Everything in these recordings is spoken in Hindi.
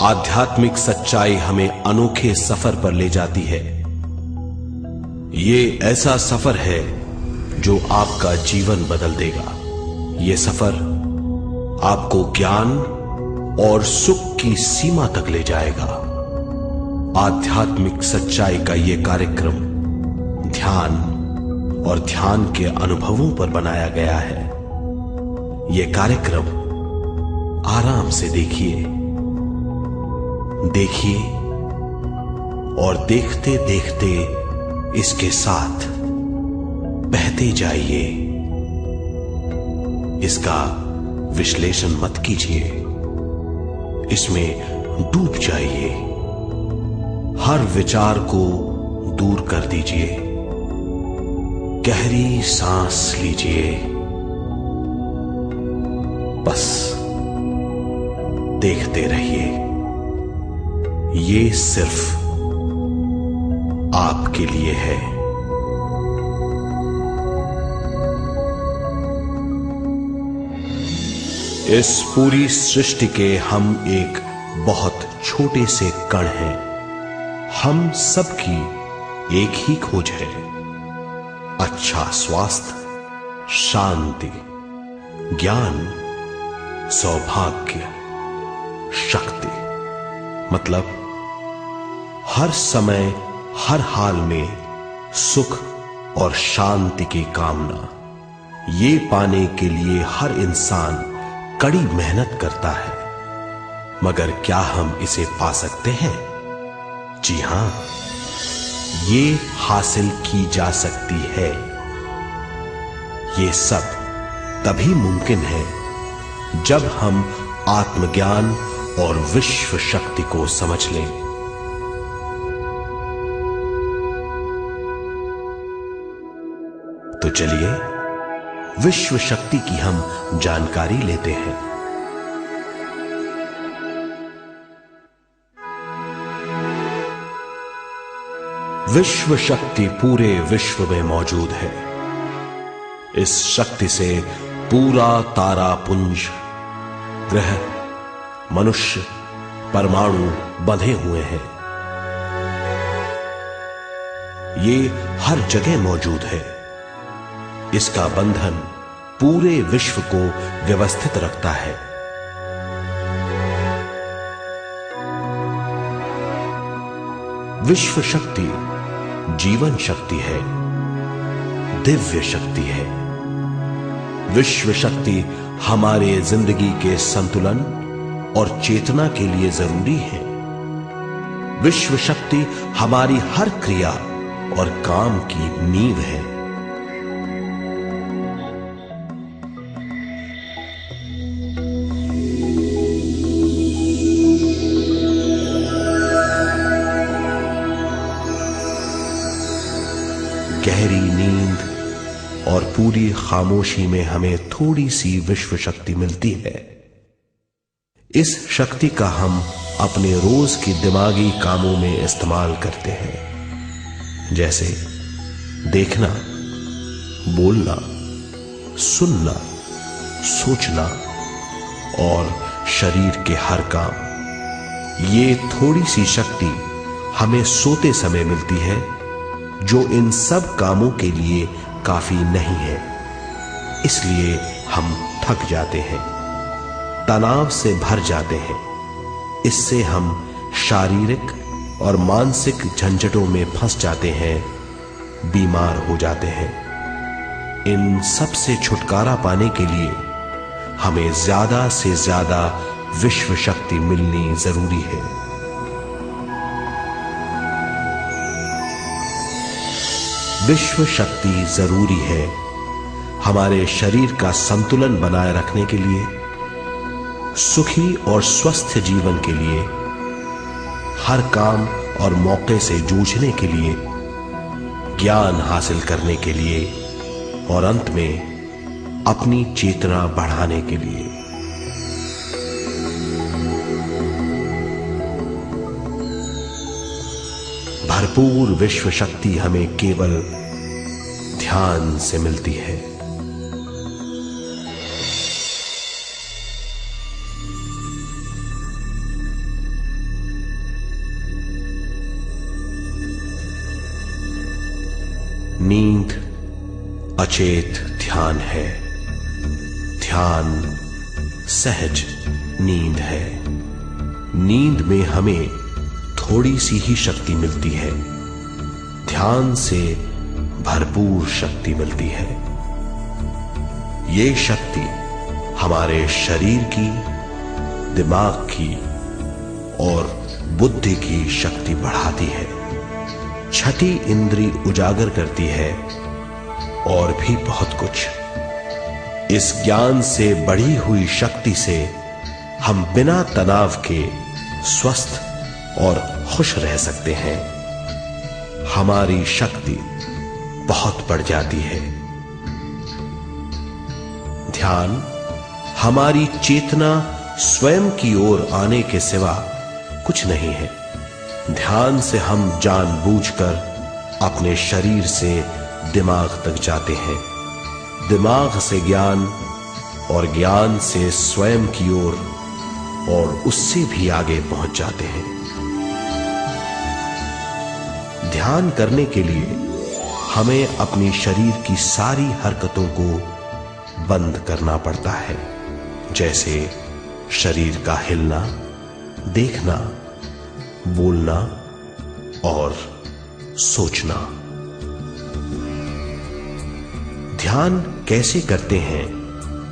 आध्यात्मिक सच्चाई हमें अनोखे सफर पर ले जाती है। ये ऐसा सफर है जो आपका जीवन बदल देगा। ये सफर आपको ज्ञान और सुख की सीमा तक ले जाएगा। आध्यात्मिक सच्चाई का ये कार्यक्रम ध्यान और ध्यान के अनुभवों पर बनाया गया है। ये कार्यक्रम आराम से देखिए और देखते देखते इसके साथ बहते जाइए। इसका विश्लेषण मत कीजिए, इसमें डूब जाइए। हर विचार को दूर कर दीजिए। गहरी सांस लीजिए। बस देखते रहिए। ये सिर्फ आपके लिए है। इस पूरी सृष्टि के हम एक बहुत छोटे से कण हैं। हम सबकी एक ही खोज है, अच्छा स्वास्थ्य, शांति, ज्ञान, सौभाग्य, शक्ति। मतलब हर समय हर हाल में सुख और शांति की कामना। ये पाने के लिए हर इंसान कड़ी मेहनत करता है, मगर क्या हम इसे पा सकते हैं? जी हां, ये हासिल की जा सकती है। ये सब तभी मुमकिन है जब हम आत्मज्ञान और विश्व शक्ति को समझ लें। तो चलिए विश्व शक्ति की हम जानकारी लेते हैं। विश्व शक्ति पूरे विश्व में मौजूद है। इस शक्ति से पूरा तारापुंज, ग्रह, मनुष्य, परमाणु बंधे हुए हैं। ये हर जगह मौजूद है। इसका बंधन पूरे विश्व को व्यवस्थित रखता है। विश्व शक्ति जीवन शक्ति है, दिव्य शक्ति है। विश्व शक्ति हमारे जिंदगी के संतुलन और चेतना के लिए जरूरी है। विश्व शक्ति हमारी हर क्रिया और काम की नींव है। गहरी नींद और पूरी खामोशी में हमें थोड़ी सी विश्व शक्ति मिलती है। इस शक्ति का हम अपने रोज के दिमागी कामों में इस्तेमाल करते हैं, जैसे देखना, बोलना, सुनना, सोचना और शरीर के हर काम। ये थोड़ी सी शक्ति हमें सोते समय मिलती है, जो इन सब कामों के लिए काफी नहीं है। इसलिए हम थक जाते हैं, तनाव से भर जाते हैं। इससे हम शारीरिक और मानसिक झंझटों में फंस जाते हैं, बीमार हो जाते हैं। इन सब से छुटकारा पाने के लिए हमें ज्यादा से ज्यादा विश्व शक्ति मिलनी जरूरी है। विश्व शक्ति जरूरी है हमारे शरीर का संतुलन बनाए रखने के लिए, सुखी और स्वस्थ जीवन के लिए, हर काम और मौके से जूझने के लिए, ज्ञान हासिल करने के लिए और अंत में अपनी चेतना बढ़ाने के लिए। भरपूर विश्व शक्ति हमें केवल ध्यान से मिलती है। नींद अचेत ध्यान है, ध्यान सहज नींद है। नींद में हमें थोड़ी सी ही शक्ति मिलती है, ध्यान से भरपूर शक्ति मिलती है। ये शक्ति हमारे शरीर की, दिमाग की और बुद्धि की शक्ति बढ़ाती है, छठी इंद्री उजागर करती है और भी बहुत कुछ। इस ज्ञान से बढ़ी हुई शक्ति से हम बिना तनाव के स्वस्थ और खुश रह सकते हैं। हमारी शक्ति बहुत बढ़ जाती है। ध्यान हमारी चेतना स्वयं की ओर आने के सिवा कुछ नहीं है। ध्यान से हम जानबूझकर अपने शरीर से दिमाग तक जाते हैं, दिमाग से ज्ञान और ज्ञान से स्वयं की ओर और उससे भी आगे पहुंच जाते हैं। ध्यान करने के लिए हमें अपनी शरीर की सारी हरकतों को बंद करना पड़ता है, जैसे शरीर का हिलना, देखना, बोलना और सोचना। ध्यान कैसे करते हैं,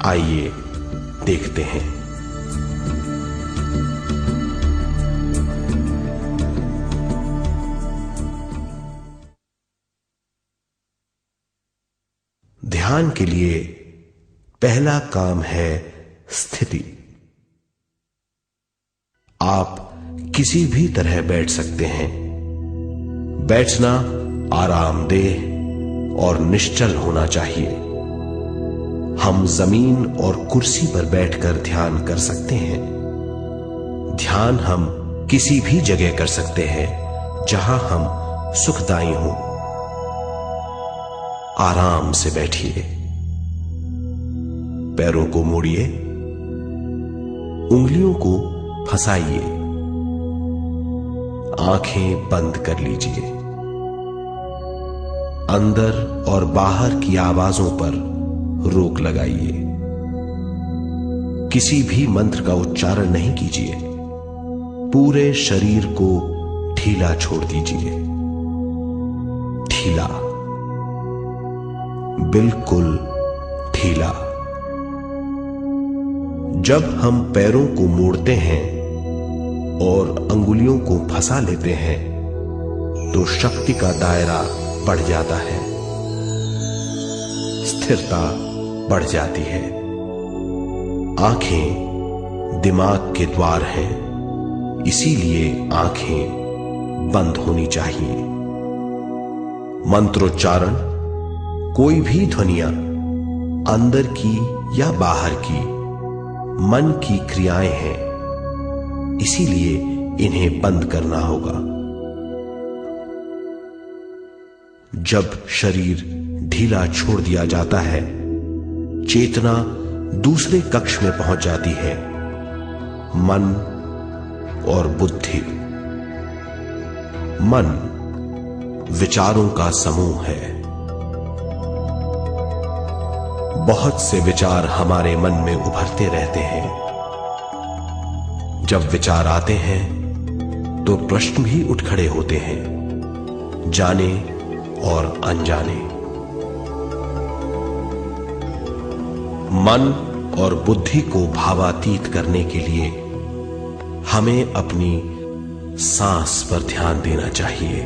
आइए देखते हैं। ध्यान के लिए पहला काम है स्थिति। आप किसी भी तरह बैठ सकते हैं। बैठना आरामदेह और निश्चल होना चाहिए। हम जमीन और कुर्सी पर बैठकर ध्यान कर सकते हैं। ध्यान हम किसी भी जगह कर सकते हैं जहां हम सुखदायी हों। आराम से बैठिए, पैरों को मोड़िए, उंगलियों को फंसाइए, आंखें बंद कर लीजिए। अंदर और बाहर की आवाजों पर रोक लगाइए। किसी भी मंत्र का उच्चारण नहीं कीजिए। पूरे शरीर को ढीला छोड़ दीजिए। ढीला, बिल्कुल ढीला। जब हम पैरों को मोड़ते हैं और अंगुलियों को फंसा लेते हैं तो शक्ति का दायरा बढ़ जाता है, स्थिरता बढ़ जाती है। आंखें दिमाग के द्वार हैं, इसीलिए आंखें बंद होनी चाहिए। मंत्रोच्चारण, कोई भी ध्वनियां अंदर की या बाहर की मन की क्रियाएं हैं, इसीलिए इन्हें बंद करना होगा। जब शरीर ढीला छोड़ दिया जाता है, चेतना दूसरे कक्ष में पहुंच जाती है। मन और बुद्धि। मन विचारों का समूह है। बहुत से विचार हमारे मन में उभरते रहते हैं। जब विचार आते हैं तो प्रश्न भी उठ खड़े होते हैं, जाने और अनजाने। मन और बुद्धि को भावातीत करने के लिए हमें अपनी सांस पर ध्यान देना चाहिए।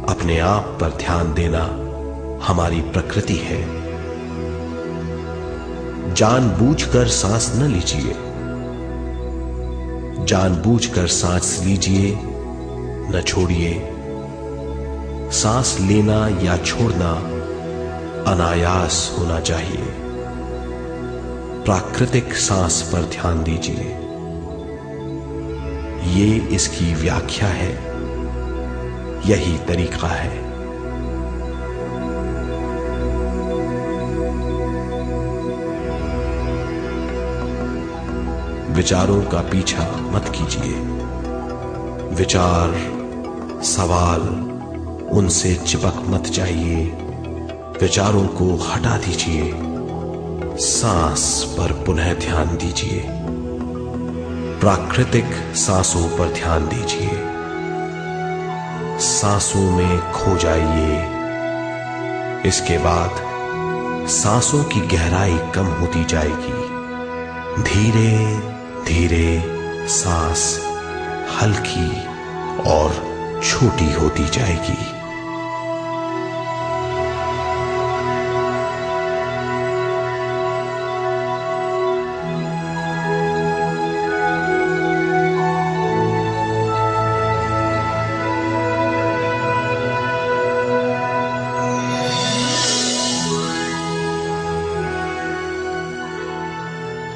अपने आप पर ध्यान देना हमारी प्रकृति है। जानबूझकर सांस न लीजिए। जानबूझकर सांस लीजिए, न छोड़िए। सांस लेना या छोड़ना अनायास होना चाहिए। प्राकृतिक सांस पर ध्यान दीजिए। ये इसकी व्याख्या है, यही तरीका है। विचारों का पीछा मत कीजिए। विचार, सवाल उनसे चिपक मत जाइए, विचारों को हटा दीजिए, सांस पर पुनः ध्यान दीजिए, प्राकृतिक सांसों पर ध्यान दीजिए, सांसों में खो जाइए। इसके बाद सांसों की गहराई कम होती जाएगी, धीरे धीरे सांस हल्की और छोटी होती जाएगी।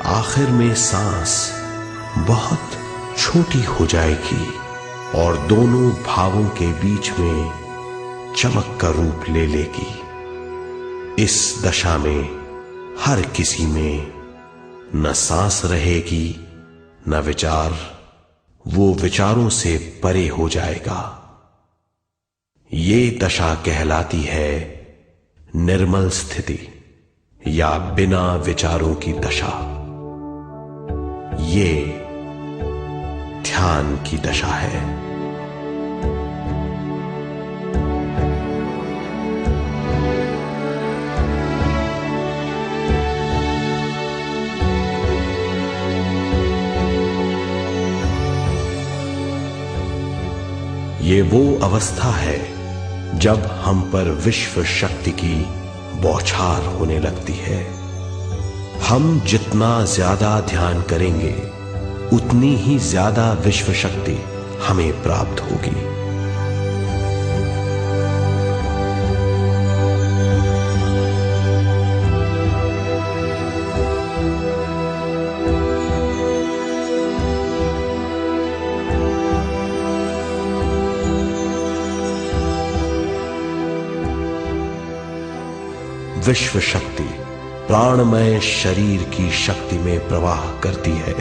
आखिर में सांस बहुत छोटी हो जाएगी और दोनों भावों के बीच में चमक का रूप ले लेगी। इस दशा में हर किसी में न सांस रहेगी न विचार, वो विचारों से परे हो जाएगा। ये दशा कहलाती है निर्मल स्थिति या बिना विचारों की दशा। ये ध्यान की दशा है। ये वो अवस्था है जब हम पर विश्व शक्ति की बौछार होने लगती है। हम जितना ज्यादा ध्यान करेंगे उतनी ही ज्यादा विश्व शक्ति हमें प्राप्त होगी। विश्व शक्ति प्राणमय शरीर की शक्ति में प्रवाह करती है।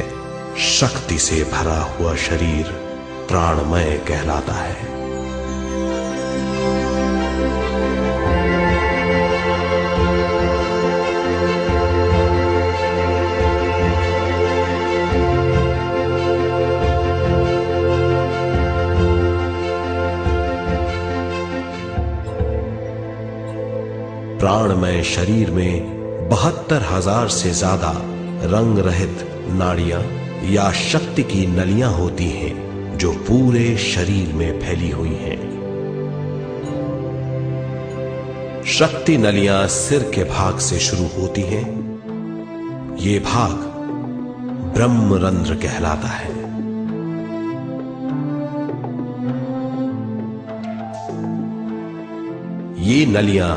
शक्ति से भरा हुआ शरीर प्राणमय कहलाता है। प्राणमय शरीर में 72,000 से ज्यादा रंग रहित नाड़ियां या शक्ति की नलियां होती हैं जो पूरे शरीर में फैली हुई हैं। शक्ति नलियां सिर के भाग से शुरू होती हैं। ये भाग ब्रह्मरंध्र कहलाता है। ये नलियां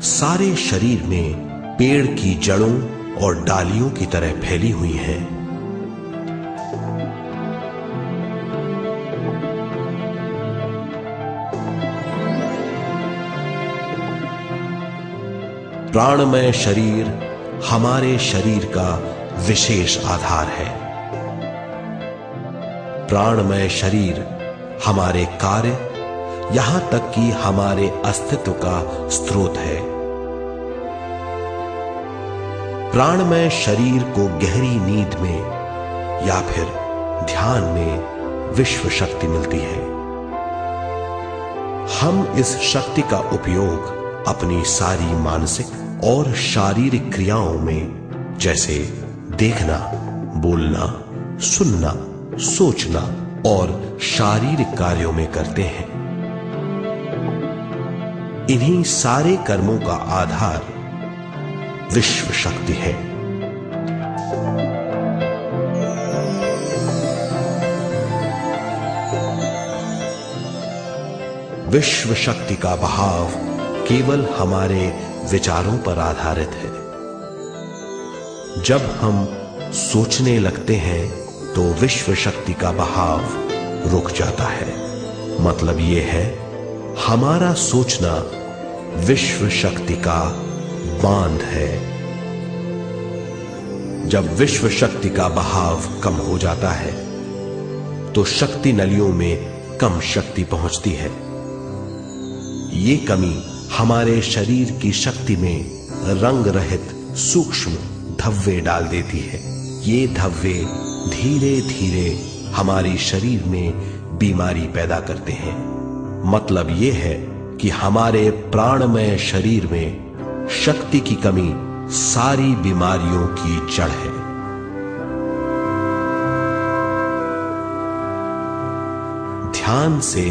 सारे शरीर में पेड़ की जड़ों और डालियों की तरह फैली हुई हैं। प्राणमय शरीर हमारे शरीर का विशेष आधार है। प्राणमय शरीर हमारे कार्य, यहां तक कि हमारे अस्तित्व का स्रोत है। प्राणमय शरीर को गहरी नींद में या फिर ध्यान में विश्व शक्ति मिलती है। हम इस शक्ति का उपयोग अपनी सारी मानसिक और शारीरिक क्रियाओं में, जैसे देखना, बोलना, सुनना, सोचना और शारीरिक कार्यों में करते हैं। इन्हीं सारे कर्मों का आधार विश्व शक्ति है। विश्व शक्ति का बहाव केवल हमारे विचारों पर आधारित है। जब हम सोचने लगते हैं तो विश्व शक्ति का बहाव रुक जाता है। मतलब यह है, हमारा सोचना विश्व शक्ति का बांध है। जब विश्व शक्ति का बहाव कम हो जाता है तो शक्ति नलियों में कम शक्ति पहुंचती है। ये कमी हमारे शरीर की शक्ति में रंग रहित सूक्ष्म धब्बे डाल देती है। ये धब्बे धीरे धीरे हमारे शरीर में बीमारी पैदा करते हैं। मतलब ये है कि हमारे प्राणमय शरीर में शक्ति की कमी सारी बीमारियों की जड़ है। ध्यान से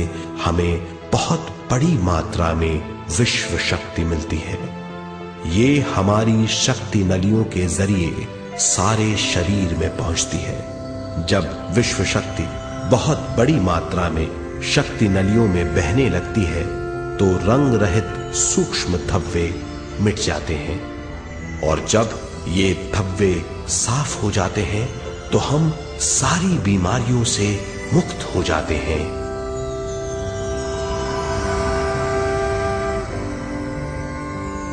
हमें बहुत बड़ी मात्रा में विश्व शक्ति मिलती है। ये हमारी शक्ति नलियों के जरिए सारे शरीर में पहुंचती है। जब विश्व शक्ति बहुत बड़ी मात्रा में शक्ति नलियों में बहने लगती है तो रंग रहित सूक्ष्म धब्बे मिट जाते हैं, और जब ये धब्बे साफ हो जाते हैं तो हम सारी बीमारियों से मुक्त हो जाते हैं।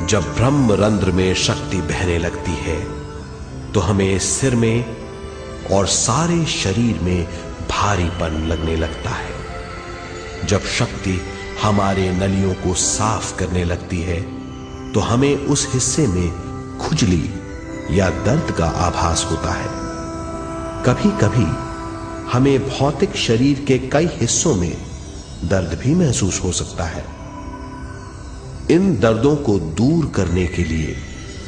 जब ब्रह्म रंध्र में शक्ति बहने लगती है तो हमें सिर में और सारे शरीर में भारीपन लगने लगता है। जब शक्ति हमारे नलियों को साफ करने लगती है तो हमें उस हिस्से में खुजली या दर्द का आभास होता है। कभी कभी हमें भौतिक शरीर के कई हिस्सों में दर्द भी महसूस हो सकता है। इन दर्दों को दूर करने के लिए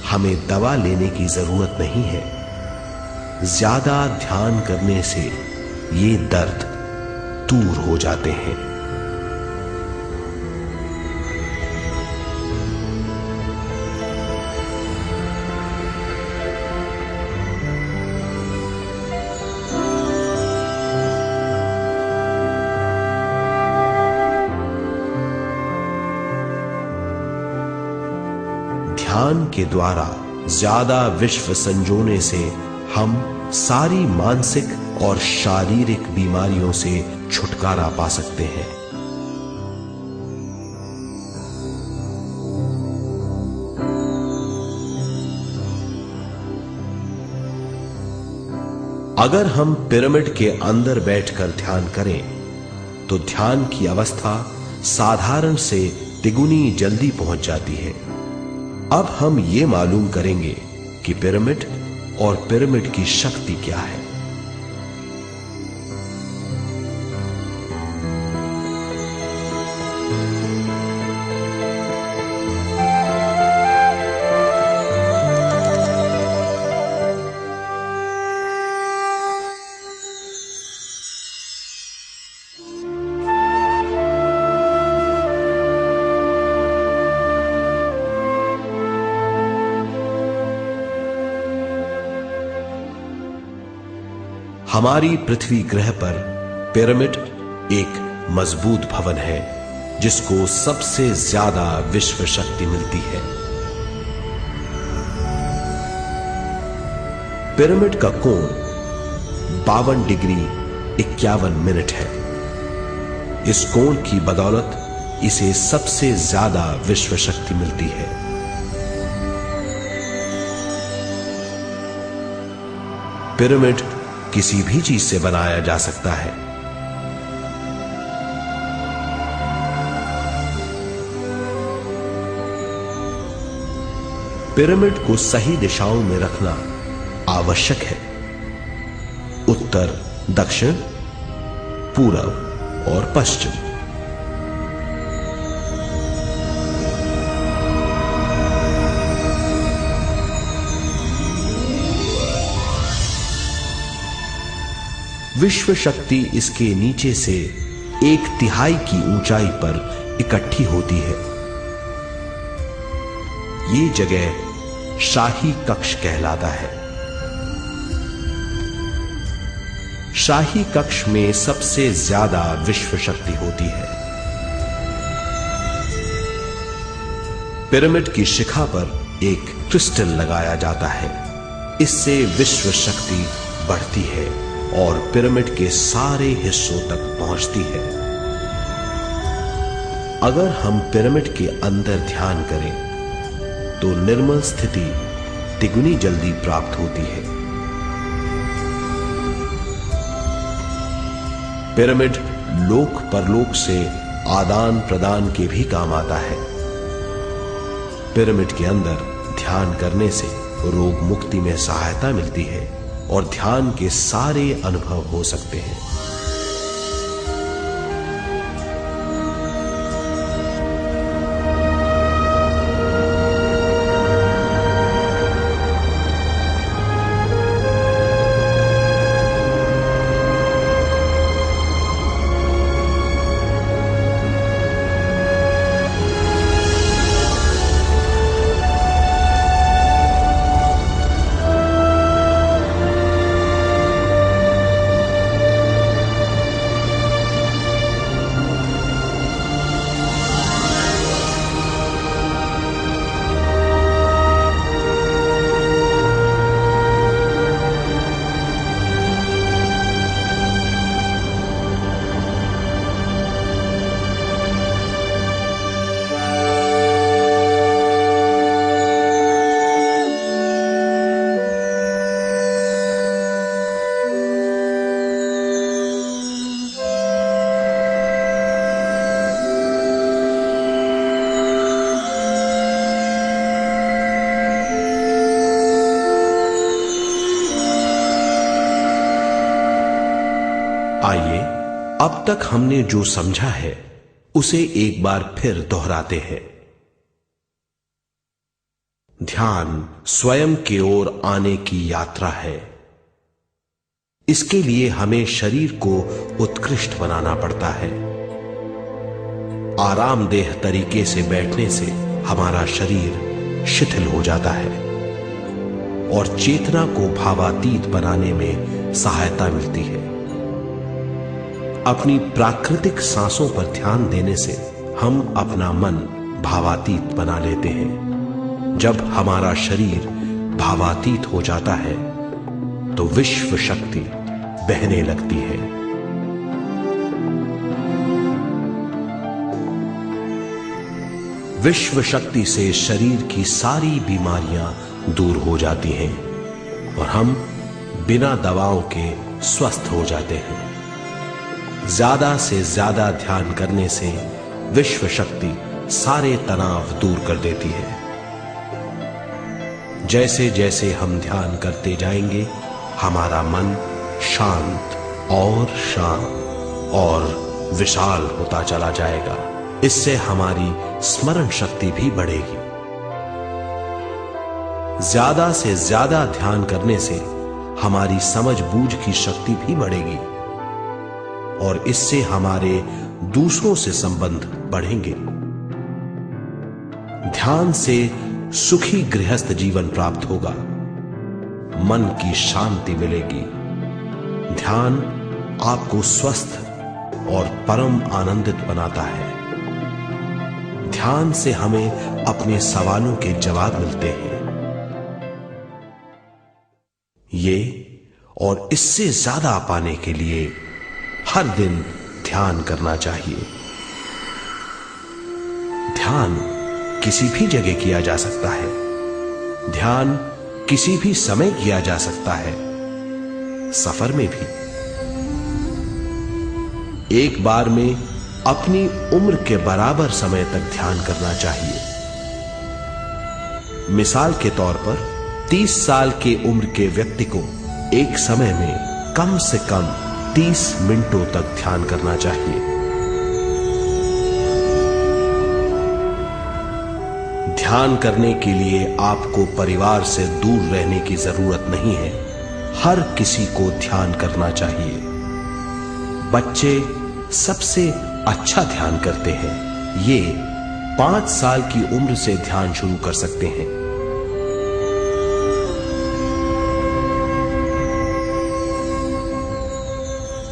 हमें दवा लेने की जरूरत नहीं है। ज्यादा ध्यान करने से ये दर्द दूर हो जाते हैं। ध्यान के द्वारा ज्यादा विश्व संजोने से हम सारी मानसिक और शारीरिक बीमारियों से छुटकारा पा सकते हैं। अगर हम पिरामिड के अंदर बैठकर ध्यान करें तो ध्यान की अवस्था साधारण से तिगुनी जल्दी पहुंच जाती है। अब हम ये मालूम करेंगे कि पिरामिड और पिरामिड की शक्ति क्या है। हमारी पृथ्वी ग्रह पर पिरामिड एक मजबूत भवन है जिसको सबसे ज्यादा विश्व शक्ति मिलती है। पिरामिड का कोण 52 डिग्री 51 मिनट है। इस कोण की बदौलत इसे सबसे ज्यादा विश्व शक्ति मिलती है। पिरामिड किसी भी चीज से बनाया जा सकता है। पिरामिड को सही दिशाओं में रखना आवश्यक है। उत्तर, दक्षिण, पूरब और पश्चिम। विश्व शक्ति इसके नीचे से 1/3 की ऊंचाई पर इकट्ठी होती है। ये जगह शाही कक्ष कहलाता है। शाही कक्ष में सबसे ज्यादा विश्व शक्ति होती है। पिरामिड की शिखा पर एक क्रिस्टल लगाया जाता है। इससे विश्व शक्ति बढ़ती है और पिरामिड के सारे हिस्सों तक पहुंचती है। अगर हम पिरामिड के अंदर ध्यान करें तो निर्मल स्थिति तिगुनी जल्दी प्राप्त होती है। पिरामिड लोक परलोक से आदान प्रदान के भी काम आता है। पिरामिड के अंदर ध्यान करने से रोग मुक्ति में सहायता मिलती है और ध्यान के सारे अनुभव हो सकते हैं। आइए अब तक हमने जो समझा है उसे एक बार फिर दोहराते हैं। ध्यान स्वयं की ओर आने की यात्रा है। इसके लिए हमें शरीर को उत्कृष्ट बनाना पड़ता है। आरामदेह तरीके से बैठने से हमारा शरीर शिथिल हो जाता है और चेतना को भावातीत बनाने में सहायता मिलती है। अपनी प्राकृतिक सांसों पर ध्यान देने से हम अपना मन भावातीत बना लेते हैं। जब हमारा शरीर भावातीत हो जाता है तो विश्व शक्ति बहने लगती है। विश्व शक्ति से शरीर की सारी बीमारियां दूर हो जाती हैं और हम बिना दवाओं के स्वस्थ हो जाते हैं। ज्यादा से ज्यादा ध्यान करने से विश्व शक्ति सारे तनाव दूर कर देती है। जैसे जैसे हम ध्यान करते जाएंगे हमारा मन शांत और विशाल होता चला जाएगा। इससे हमारी स्मरण शक्ति भी बढ़ेगी। ज्यादा से ज्यादा ध्यान करने से हमारी समझ बूझ की शक्ति भी बढ़ेगी और इससे हमारे दूसरों से संबंध बढ़ेंगे। ध्यान से सुखी गृहस्थ जीवन प्राप्त होगा, मन की शांति मिलेगी। ध्यान आपको स्वस्थ और परम आनंदित बनाता है। ध्यान से हमें अपने सवालों के जवाब मिलते हैं। ये और इससे ज्यादा पाने के लिए हर दिन ध्यान करना चाहिए। ध्यान किसी भी जगह किया जा सकता है। ध्यान किसी भी समय किया जा सकता है, सफर में भी। एक बार में अपनी उम्र के बराबर समय तक ध्यान करना चाहिए। मिसाल के तौर पर 30 साल की उम्र के व्यक्ति को एक समय में कम से कम 30 मिनटों तक ध्यान करना चाहिए। ध्यान करने के लिए आपको परिवार से दूर रहने की जरूरत नहीं है। हर किसी को ध्यान करना चाहिए। बच्चे सबसे अच्छा ध्यान करते हैं। ये 5 साल की उम्र से ध्यान शुरू कर सकते हैं।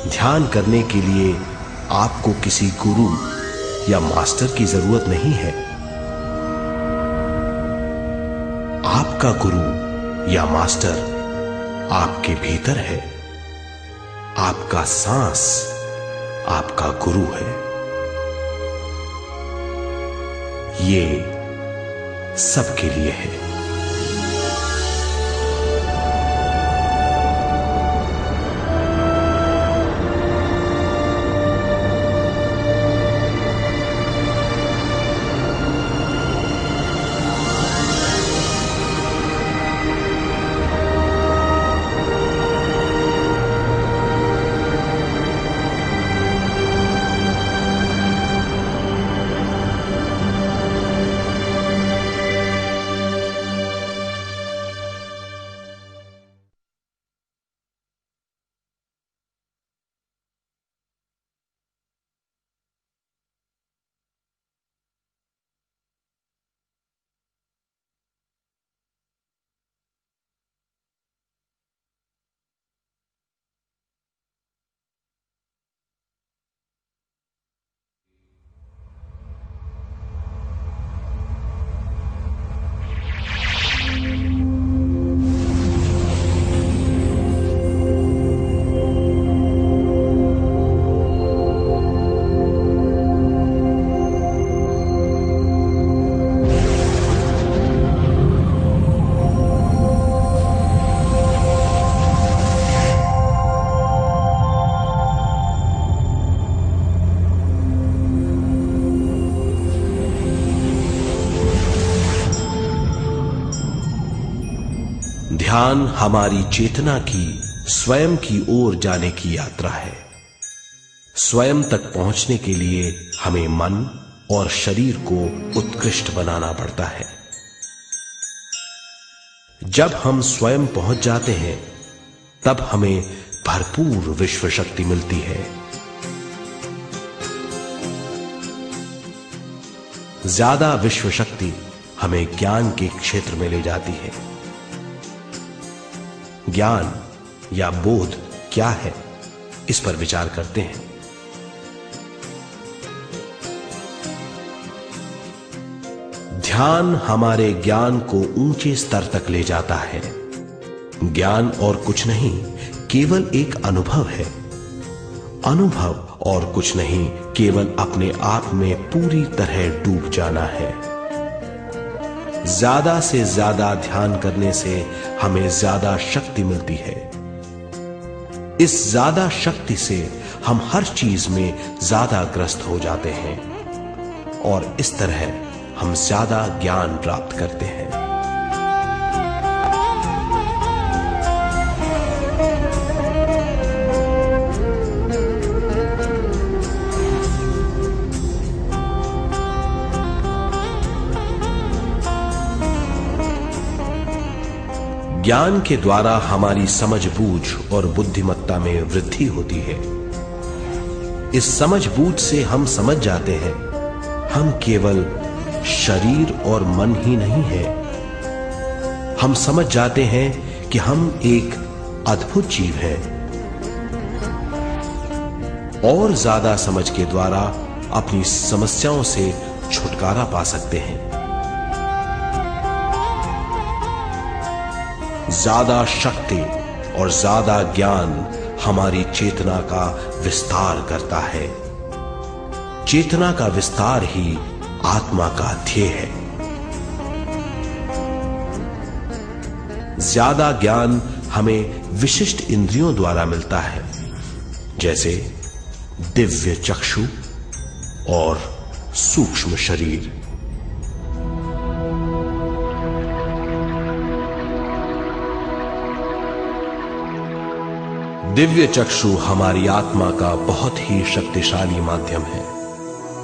ध्यान करने के लिए आपको किसी गुरु या मास्टर की जरूरत नहीं है। आपका गुरु या मास्टर आपके भीतर है। आपका सांस आपका गुरु है। ये सबके लिए है। ध्यान हमारी चेतना की स्वयं की ओर जाने की यात्रा है। स्वयं तक पहुंचने के लिए हमें मन और शरीर को उत्कृष्ट बनाना पड़ता है। जब हम स्वयं पहुंच जाते हैं तब हमें भरपूर विश्व शक्ति मिलती है। ज्यादा विश्व शक्ति हमें ज्ञान के क्षेत्र में ले जाती है। ज्ञान या बोध क्या है, इस पर विचार करते हैं। ध्यान हमारे ज्ञान को ऊंचे स्तर तक ले जाता है। ज्ञान और कुछ नहीं, केवल एक अनुभव है। अनुभव और कुछ नहीं, केवल अपने आप में पूरी तरह डूब जाना है। ज्यादा से ज्यादा ध्यान करने से हमें ज्यादा शक्ति मिलती है। इस ज्यादा शक्ति से हम हर चीज में ज्यादा ग्रस्त हो जाते हैं और इस तरह हम ज्यादा ज्ञान प्राप्त करते हैं। ज्ञान के द्वारा हमारी समझबूझ और बुद्धिमत्ता में वृद्धि होती है। इस समझबूझ से हम समझ जाते हैं हम केवल शरीर और मन ही नहीं है। हम समझ जाते हैं कि हम एक अद्भुत जीव हैं। और ज्यादा समझ के द्वारा अपनी समस्याओं से छुटकारा पा सकते हैं। ज्यादा शक्ति और ज्यादा ज्ञान हमारी चेतना का विस्तार करता है। चेतना का विस्तार ही आत्मा का ध्येय है। ज्यादा ज्ञान हमें विशिष्ट इंद्रियों द्वारा मिलता है, जैसे दिव्य चक्षु और सूक्ष्म शरीर। दिव्य चक्षु हमारी आत्मा का बहुत ही शक्तिशाली माध्यम है।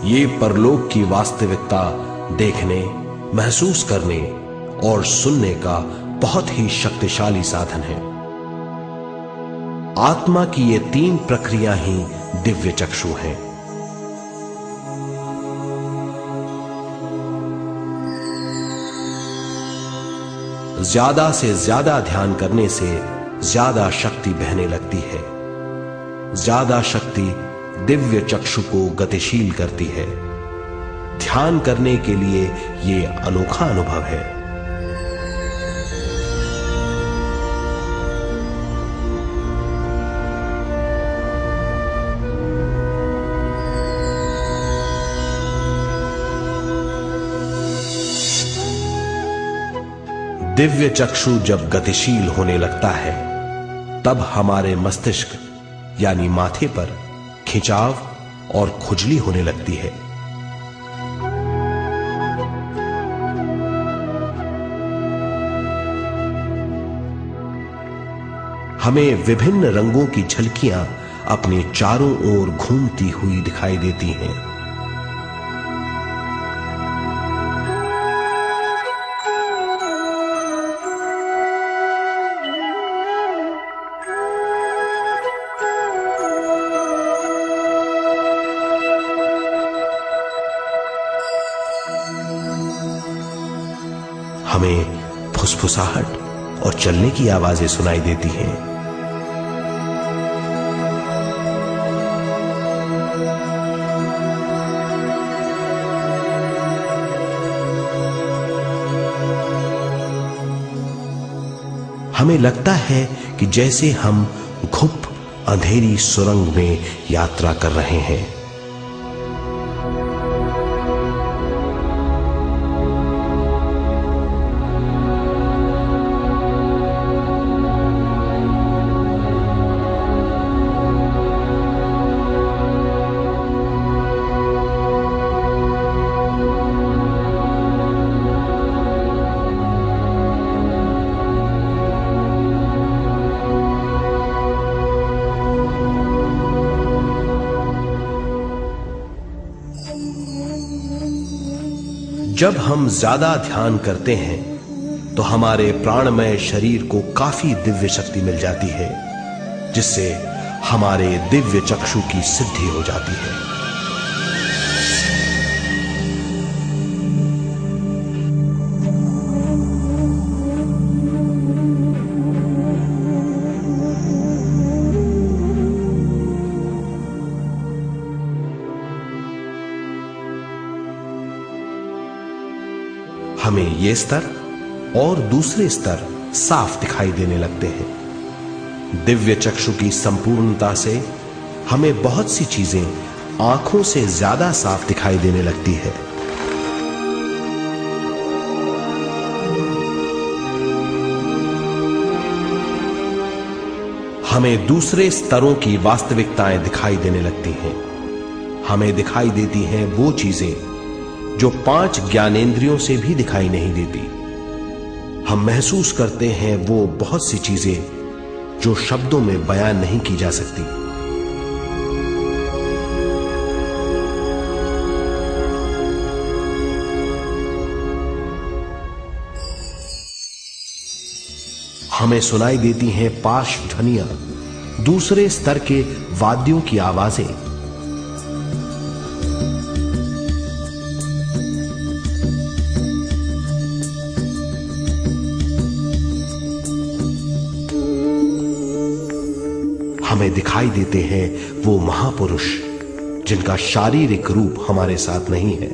ये परलोक की वास्तविकता देखने, महसूस करने और सुनने का बहुत ही शक्तिशाली साधन है। आत्मा की ये तीन प्रक्रिया ही दिव्य चक्षु हैं। ज्यादा से ज्यादा ध्यान करने से ज्यादा शक्ति बहने लगती है। ज्यादा शक्ति दिव्य चक्षु को गतिशील करती है। ध्यान करने के लिए यह अनोखा अनुभव है। दिव्य चक्षु जब गतिशील होने लगता है तब हमारे मस्तिष्क यानी माथे पर खिंचाव और खुजली होने लगती है। हमें विभिन्न रंगों की झलकियां अपने चारों ओर घूमती हुई दिखाई देती हैं। हमें फुसफुसाहट और चलने की आवाजें सुनाई देती हैं। हमें लगता है कि जैसे हम घुप अंधेरी सुरंग में यात्रा कर रहे हैं। जब हम ज्यादा ध्यान करते हैं तो हमारे प्राणमय शरीर को काफी दिव्य शक्ति मिल जाती है, जिससे हमारे दिव्य चक्षु की सिद्धि हो जाती है। हमें ये स्तर और दूसरे स्तर साफ दिखाई देने लगते हैं। दिव्य चक्षु की संपूर्णता से हमें बहुत सी चीजें आंखों से ज्यादा साफ दिखाई देने लगती है। हमें दूसरे स्तरों की वास्तविकताएं दिखाई देने लगती हैं। हमें दिखाई देती हैं वो चीजें जो 5 ज्ञानेंद्रियों से भी दिखाई नहीं देती। हम महसूस करते हैं वो बहुत सी चीजें जो शब्दों में बयान नहीं की जा सकती। हमें सुनाई देती हैं पार्श्व ध्वनियां, दूसरे स्तर के वाद्यों की आवाजें। हमें दिखाई देते हैं वो महापुरुष जिनका शारीरिक रूप हमारे साथ नहीं है।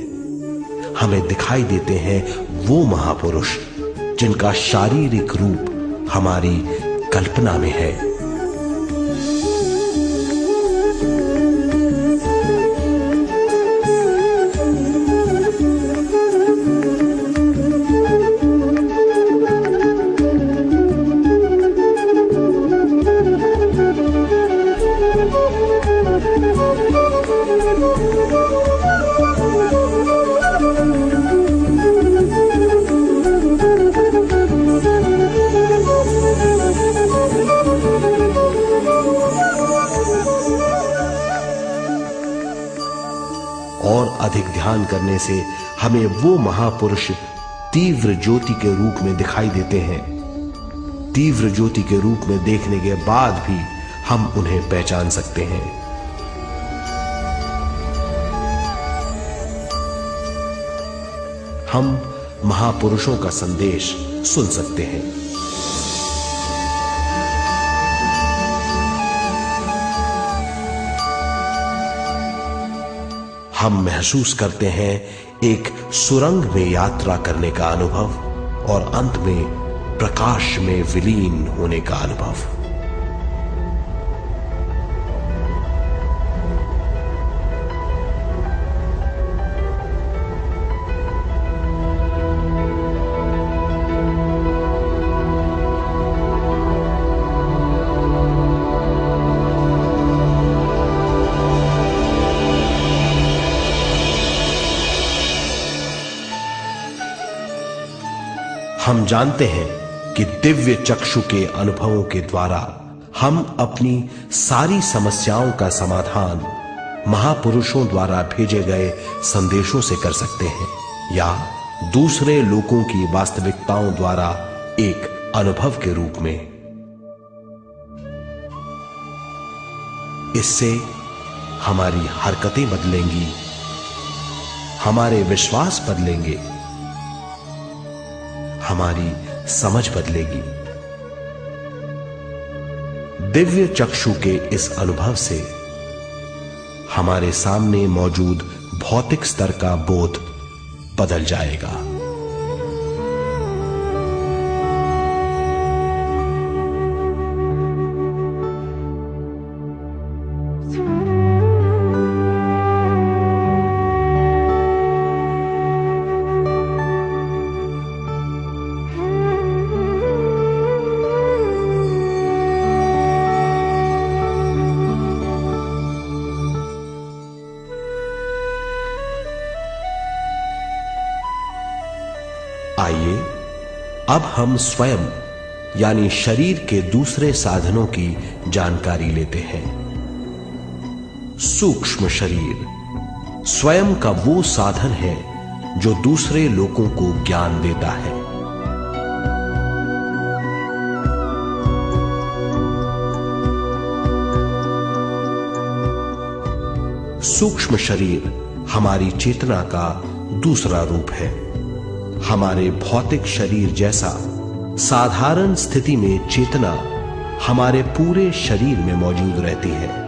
हमें दिखाई देते हैं वो महापुरुष जिनका शारीरिक रूप हमारी कल्पना में है। और अधिक ध्यान करने से हमें वो महापुरुष तीव्र ज्योति के रूप में दिखाई देते हैं। तीव्र ज्योति के रूप में देखने के बाद भी हम उन्हें पहचान सकते हैं। हम महापुरुषों का संदेश सुन सकते हैं। हम महसूस करते हैं एक सुरंग में यात्रा करने का अनुभव और अंत में प्रकाश में विलीन होने का अनुभव। हम जानते हैं कि दिव्य चक्षु के अनुभवों के द्वारा हम अपनी सारी समस्याओं का समाधान महापुरुषों द्वारा भेजे गए संदेशों से कर सकते हैं, या दूसरे लोगों की वास्तविकताओं द्वारा एक अनुभव के रूप में। इससे हमारी हरकतें बदलेंगी, हमारे विश्वास बदलेंगे, हमारी समझ बदलेगी। दिव्य चक्षु के इस अनुभव से हमारे सामने मौजूद भौतिक स्तर का बोध बदल जाएगा। आइए अब हम स्वयं यानी शरीर के दूसरे साधनों की जानकारी लेते हैं। सूक्ष्म शरीर स्वयं का वो साधन है जो दूसरे लोगों को ज्ञान देता है। सूक्ष्म शरीर हमारी चेतना का दूसरा रूप है। हमारे भौतिक शरीर जैसा साधारण स्थिति में चेतना हमारे पूरे शरीर में मौजूद रहती है।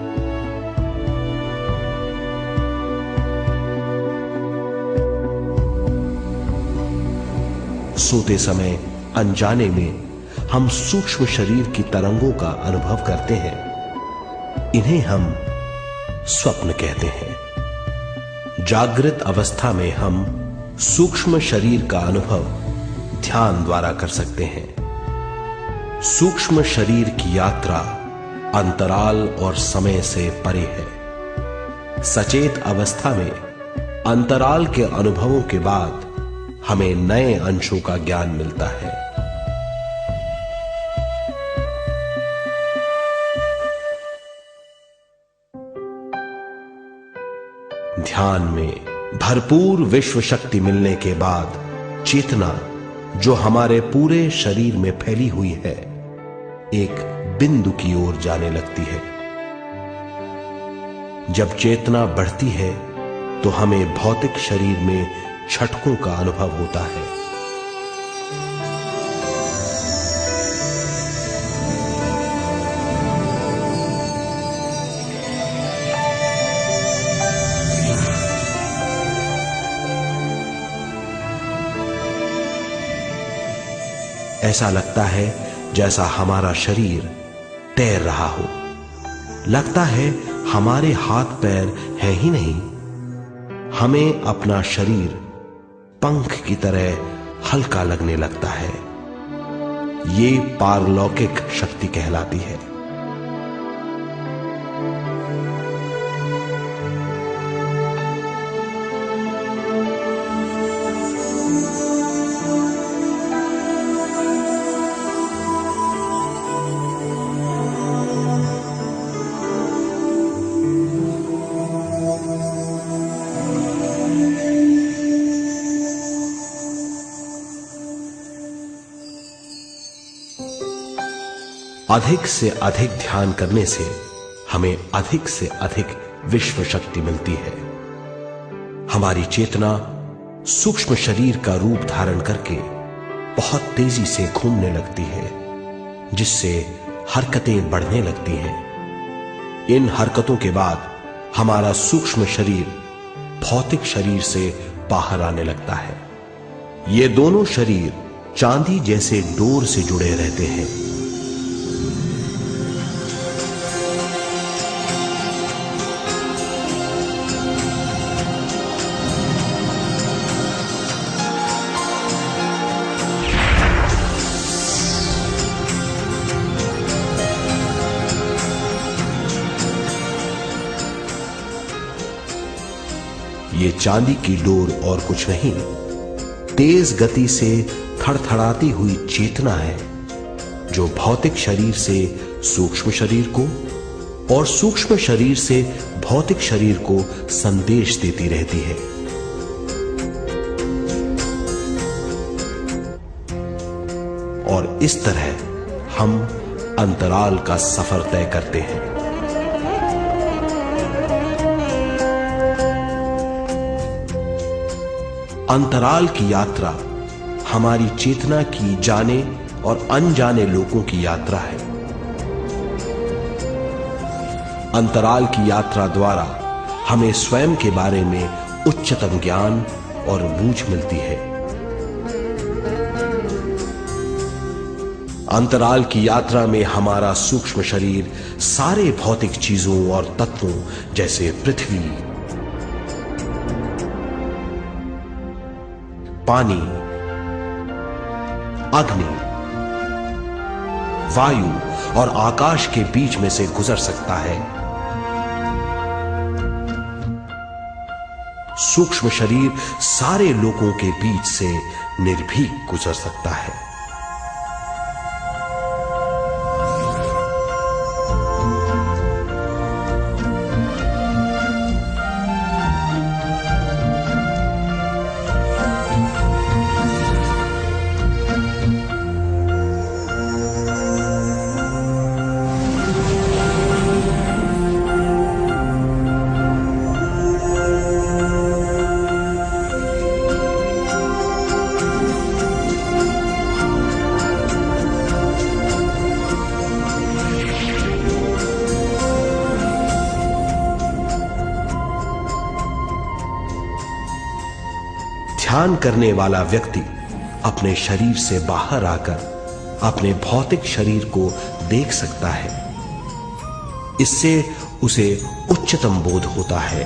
सोते समय अनजाने में हम सूक्ष्म शरीर की तरंगों का अनुभव करते हैं। इन्हें हम स्वप्न कहते हैं। जागृत अवस्था में हम सूक्ष्म शरीर का अनुभव ध्यान द्वारा कर सकते हैं। सूक्ष्म शरीर की यात्रा अंतराल और समय से परे है। सचेत अवस्था में अंतराल के अनुभवों के बाद हमें नए अंशों का ज्ञान मिलता है। ध्यान में भरपूर विश्व शक्ति मिलने के बाद चेतना जो हमारे पूरे शरीर में फैली हुई है, एक बिंदु की ओर जाने लगती है। जब चेतना बढ़ती है तो हमें भौतिक शरीर में झटकों का अनुभव होता है। ऐसा लगता है जैसा हमारा शरीर तैर रहा हो। लगता है हमारे हाथ पैर हैं ही नहीं। हमें अपना शरीर पंख की तरह हल्का लगने लगता है। ये पारलौकिक शक्ति कहलाती है। अधिक से अधिक ध्यान करने से हमें अधिक से अधिक विश्व शक्ति मिलती है। हमारी चेतना सूक्ष्म शरीर का रूप धारण करके बहुत तेजी से घूमने लगती है, जिससे हरकतें बढ़ने लगती हैं। इन हरकतों के बाद हमारा सूक्ष्म शरीर भौतिक शरीर से बाहर आने लगता है। ये दोनों शरीर चांदी जैसे डोर से जुड़े रहते हैं। ये चांदी की डोर और कुछ नहीं, तेज गति से थड़थड़ाती हुई चेतना है, जो भौतिक शरीर से सूक्ष्म शरीर को और सूक्ष्म शरीर से भौतिक शरीर को संदेश देती रहती है। और इस तरह हम अंतराल का सफर तय करते हैं। अंतराल की यात्रा हमारी चेतना की जाने और अनजाने लोगों की यात्रा है। अंतराल की यात्रा द्वारा हमें स्वयं के बारे में उच्चतम ज्ञान और बूझ मिलती है। अंतराल की यात्रा में हमारा सूक्ष्म शरीर सारे भौतिक चीजों और तत्वों जैसे पृथ्वी, पानी, अग्नि, वायु और आकाश के बीच में से गुजर सकता है। सूक्ष्म शरीर सारे लोगों के बीच से निर्भीक गुजर सकता है। ध्यान करने वाला व्यक्ति अपने शरीर से बाहर आकर अपने भौतिक शरीर को देख सकता है। इससे उसे उच्चतम बोध होता है।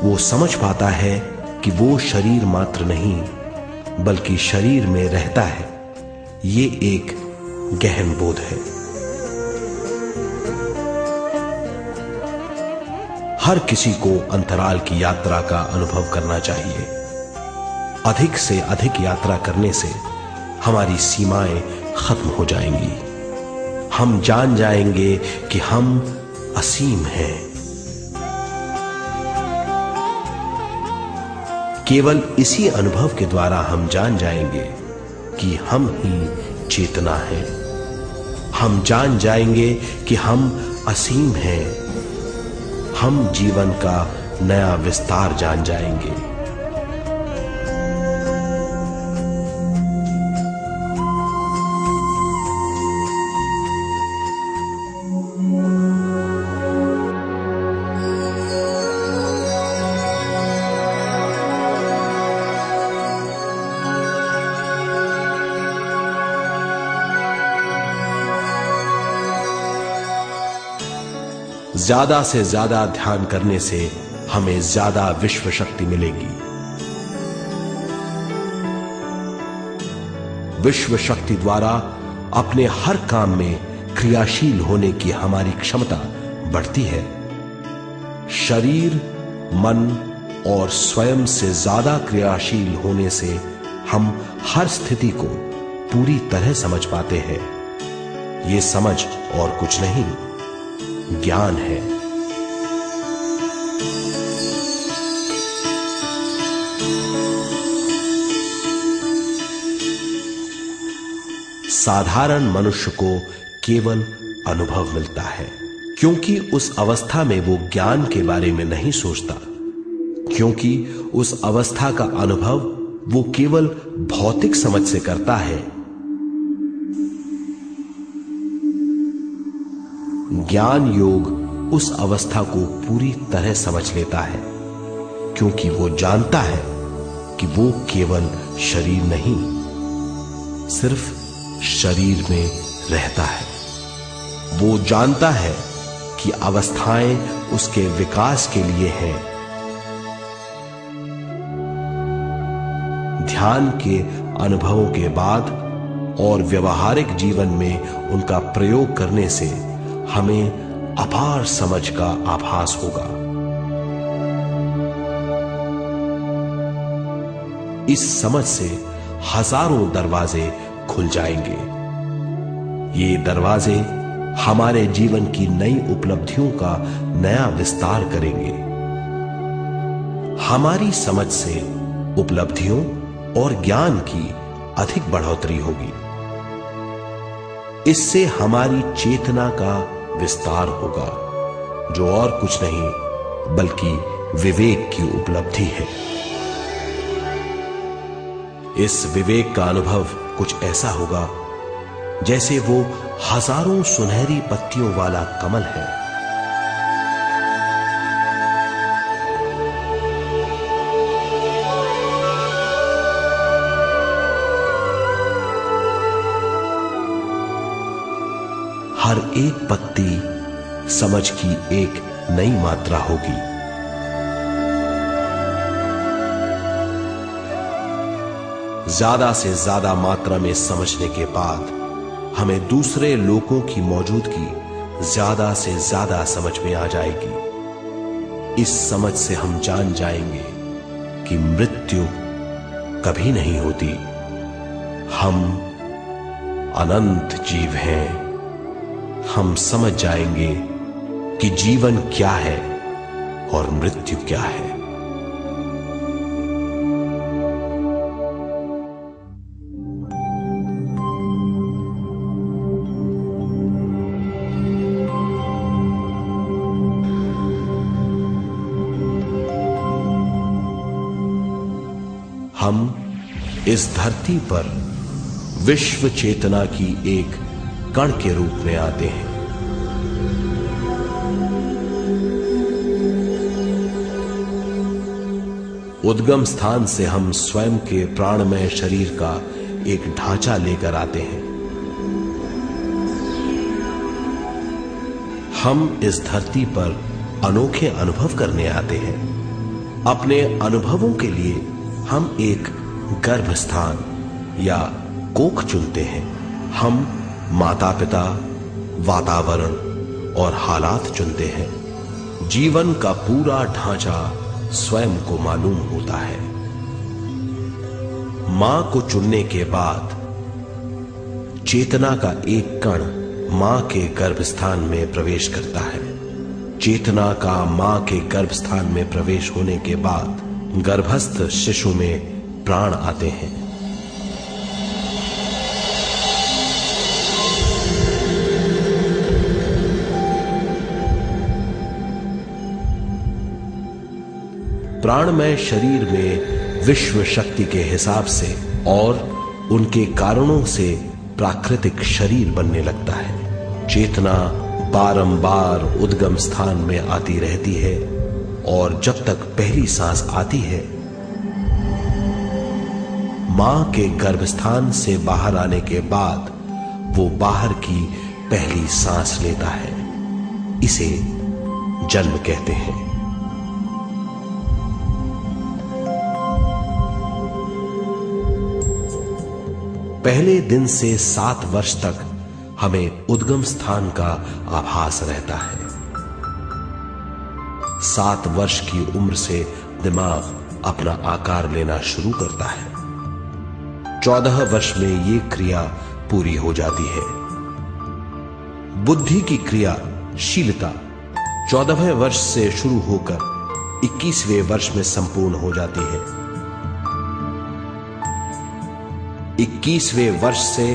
वो समझ पाता है कि वो शरीर मात्र नहीं बल्कि शरीर में रहता है। ये एक गहन बोध है। हर किसी को अंतराल की यात्रा का अनुभव करना चाहिए। अधिक से अधिक यात्रा करने से हमारी सीमाएं खत्म हो जाएंगी। हम जान जाएंगे कि हम असीम हैं। केवल इसी अनुभव के द्वारा हम जान जाएंगे कि हम ही चेतना हैं। हम जान जाएंगे कि हम असीम हैं। हम जीवन का नया विस्तार जान जाएंगे। ज्यादा से ज्यादा ध्यान करने से हमें ज्यादा विश्व शक्ति मिलेगी। विश्व शक्ति द्वारा अपने हर काम में क्रियाशील होने की हमारी क्षमता बढ़ती है। शरीर, मन और स्वयं से ज्यादा क्रियाशील होने से हम हर स्थिति को पूरी तरह समझ पाते हैं। ये समझ और कुछ नहीं, ज्ञान है। साधारण मनुष्य को केवल अनुभव मिलता है, क्योंकि उस अवस्था में वो ज्ञान के बारे में नहीं सोचता, क्योंकि उस अवस्था का अनुभव वो केवल भौतिक समझ से करता है। ज्ञान योग उस अवस्था को पूरी तरह समझ लेता है, क्योंकि वो जानता है कि वो केवल शरीर नहीं, सिर्फ शरीर में रहता है। वो जानता है कि अवस्थाएं उसके विकास के लिए हैं। ध्यान के अनुभवों के बाद और व्यवहारिक जीवन में उनका प्रयोग करने से हमें अपार समझ का आभास होगा। इस समझ से हजारों दरवाजे खुल जाएंगे। ये दरवाजे हमारे जीवन की नई उपलब्धियों का नया विस्तार करेंगे। हमारी समझ से उपलब्धियों और ज्ञान की अधिक बढ़ोतरी होगी। इससे हमारी चेतना का विस्तार होगा, जो और कुछ नहीं बल्कि विवेक की उपलब्धि है। इस विवेक का अनुभव कुछ ऐसा होगा जैसे वो हजारों सुनहरी पत्तियों वाला कमल है। हर एक पत्ती समझ की एक नई मात्रा होगी। ज्यादा से ज्यादा मात्रा में समझने के बाद हमें दूसरे लोगों की मौजूदगी ज्यादा से ज्यादा समझ में आ जाएगी। इस समझ से हम जान जाएंगे कि मृत्यु कभी नहीं होती। हम अनंत जीव हैं। हम समझ जाएंगे कि जीवन क्या है और मृत्यु क्या है। हम इस धरती पर विश्व चेतना की एक कण के रूप में आते हैं। उद्गम स्थान से हम स्वयं के प्राणमय शरीर का एक ढांचा लेकर आते हैं। हम इस धरती पर अनोखे अनुभव करने आते हैं। अपने अनुभवों के लिए हम एक गर्भ स्थान या कोख चुनते हैं। हम माता पिता, वातावरण और हालात चुनते हैं। जीवन का पूरा ढांचा स्वयं को मालूम होता है। मां को चुनने के बाद चेतना का एक कण मां के गर्भस्थान में प्रवेश करता है। चेतना का मां के गर्भस्थान में प्रवेश होने के बाद गर्भस्थ शिशु में प्राण आते हैं। प्राणमय शरीर में विश्व शक्ति के हिसाब से और उनके कारणों से प्राकृतिक शरीर बनने लगता है। चेतना बारंबार उद्गम स्थान में आती रहती है और जब तक पहली सांस आती है, मां के गर्भस्थान से बाहर आने के बाद वो बाहर की पहली सांस लेता है। इसे जन्म कहते हैं। पहले दिन से 7 वर्ष तक हमें उद्गम स्थान का आभास रहता है। 7 वर्ष की उम्र से दिमाग अपना आकार लेना शुरू करता है। 14 वर्ष में ये क्रिया पूरी हो जाती है। बुद्धि की क्रियाशीलता 14वें वर्ष से शुरू होकर 21वें वर्ष में संपूर्ण हो जाती है। 21वें वर्ष से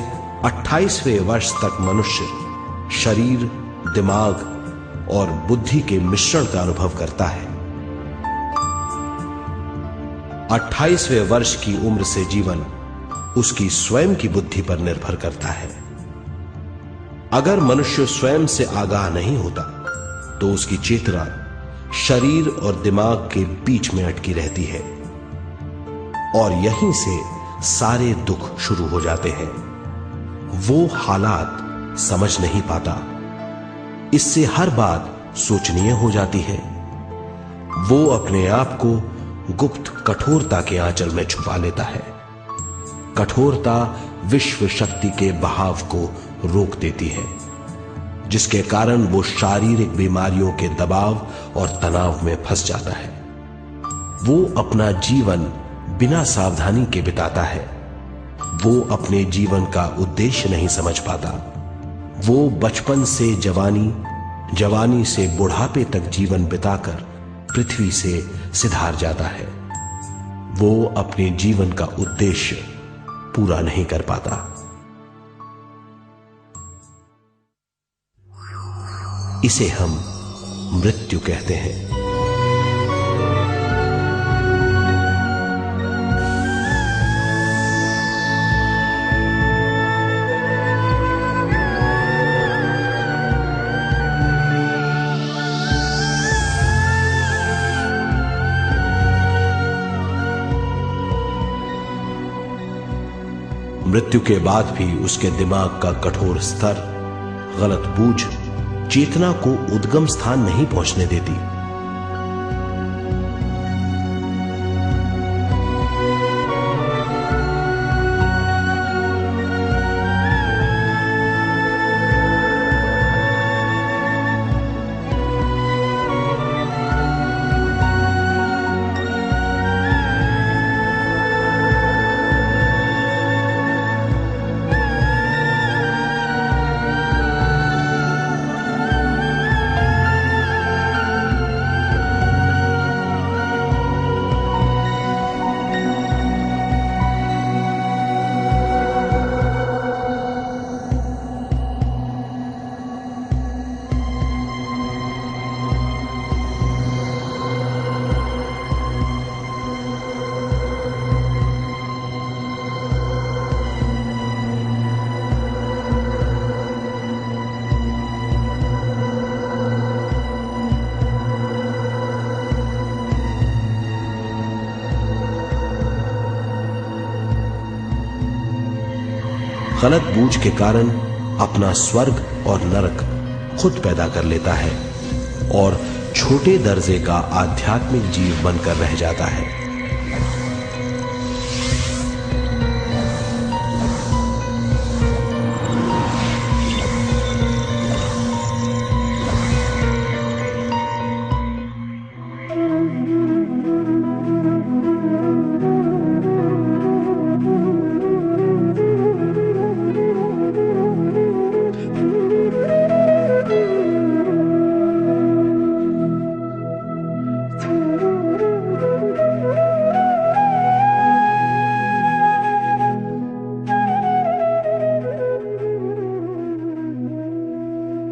28वें वर्ष तक मनुष्य शरीर, दिमाग और बुद्धि के मिश्रण का अनुभव करता है। 28वें वर्ष की उम्र से जीवन उसकी स्वयं की बुद्धि पर निर्भर करता है। अगर मनुष्य स्वयं से आगाह नहीं होता तो उसकी चेतना शरीर और दिमाग के बीच में अटकी रहती है और यहीं से सारे दुख शुरू हो जाते हैं। वो हालात समझ नहीं पाता, इससे हर बात सोचनीय हो जाती है। वो अपने आप को गुप्त कठोरता के आंचल में छुपा लेता है। कठोरता विश्व शक्ति के बहाव को रोक देती है, जिसके कारण वो शारीरिक बीमारियों के दबाव और तनाव में फंस जाता है। वो अपना जीवन बिना सावधानी के बिताता है। वो अपने जीवन का उद्देश्य नहीं समझ पाता। वो बचपन से जवानी, जवानी से बुढ़ापे तक जीवन बिताकर पृथ्वी से सिधार जाता है। वो अपने जीवन का उद्देश्य पूरा नहीं कर पाता। इसे हम मृत्यु कहते हैं। मृत्यु के बाद भी उसके दिमाग का कठोर स्तर, गलत बूझ चेतना को उद्गम स्थान नहीं पहुंचने देती। गलत बूझ के कारण अपना स्वर्ग और नरक खुद पैदा कर लेता है और छोटे दर्जे का आध्यात्मिक जीव बनकर रह जाता है।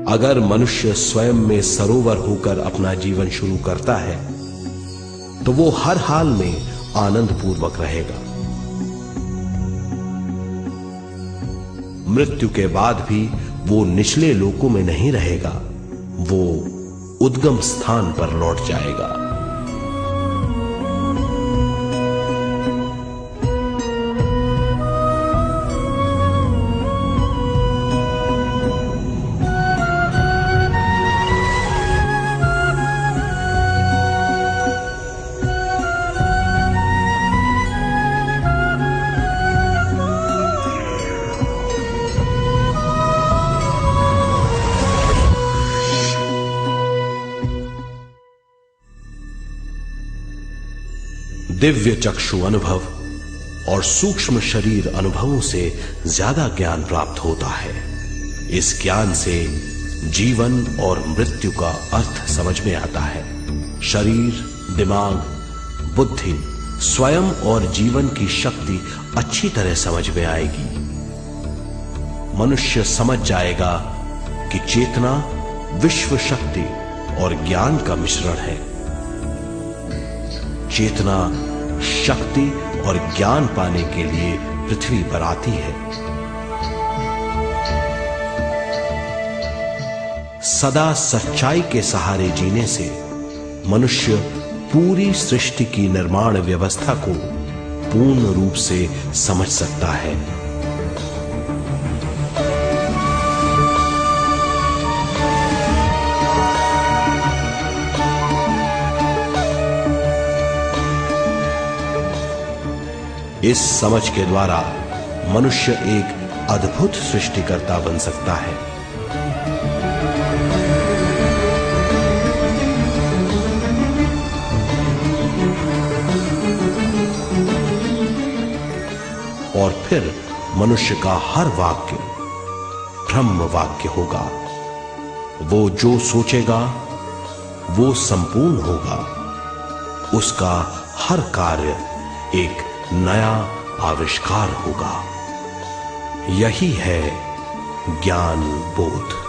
अगर मनुष्य स्वयं में सरोवर होकर अपना जीवन शुरू करता है तो वो हर हाल में आनंद पूर्वक रहेगा। मृत्यु के बाद भी वो निचले लोकों में नहीं रहेगा, वो उद्गम स्थान पर लौट जाएगा। दिव्य चक्षु अनुभव और सूक्ष्म शरीर अनुभवों से ज्यादा ज्ञान प्राप्त होता है। इस ज्ञान से जीवन और मृत्यु का अर्थ समझ में आता है। शरीर, दिमाग, बुद्धि, स्वयं और जीवन की शक्ति अच्छी तरह समझ में आएगी। मनुष्य समझ जाएगा कि चेतना विश्व शक्ति और ज्ञान का मिश्रण है। चेतना शक्ति और ज्ञान पाने के लिए पृथ्वी पर आती है। सदा सच्चाई के सहारे जीने से मनुष्य पूरी सृष्टि की निर्माण व्यवस्था को पूर्ण रूप से समझ सकता है। इस समझ के द्वारा मनुष्य एक अद्भुत सृष्टिकर्ता बन सकता है। और फिर मनुष्य का हर वाक्य ब्रह्म वाक्य होगा। वो जो सोचेगा वो संपूर्ण होगा। उसका हर कार्य एक नया आविष्कार होगा। यही है ज्ञान बोध।